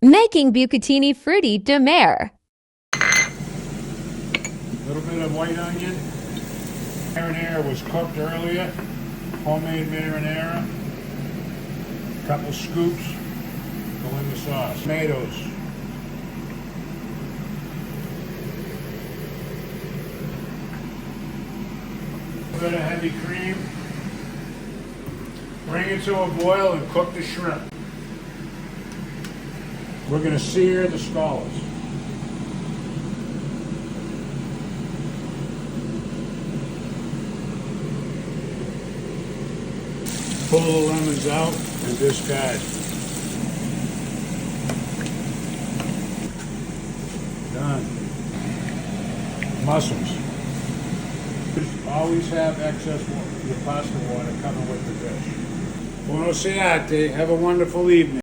Making Bucatini Frutti de mare. A little bit of white onion. Marinara was cooked earlier. Homemade marinara. Couple scoops go in the sauce. Tomatoes. A bit of heavy cream. Bring it to a boil and cook the shrimp. We're going to sear the scallops. Pull the lemons out and discard. Done. Mussels. Always have excess water, your pasta water coming with the dish. Buonasera, have a wonderful evening.